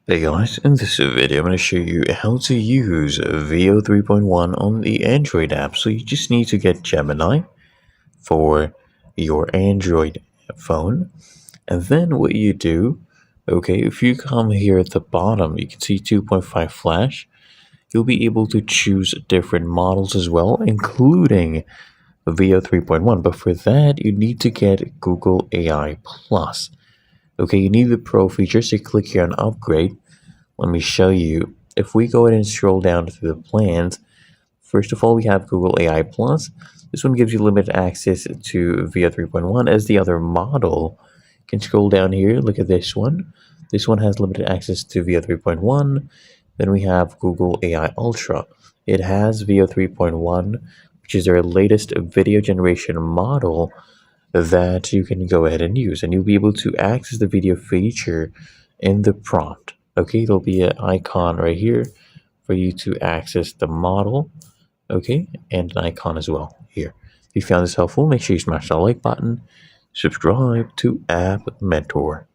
Hey guys, in this video I'm going to show you how to use Veo 3.1 on the Android app. So you just need to get Gemini for your Android phone. And then what you do, okay, if you come here at the bottom, you can see 2.5 flash. You'll be able to choose different models as well, including Veo 3.1. But for that, you need to get Google AI Plus. Okay, you need the Pro features, so click here on Upgrade. Let me show you. If we go ahead and scroll down through the plans, first of all, we have Google AI Plus. This one gives you limited access to Veo 3.1 as the other model. You can scroll down here, look at this one. This one has limited access to Veo 3.1. Then we have Google AI Ultra. It has Veo 3.1, which is their latest video generation model that you can go ahead and use. And you'll be able to access the video feature in the prompt. Okay, there'll be an icon right here for you to access the model. Okay, and an icon as well here. If you found this helpful, make sure you smash that like button. Subscribe to App Mentor.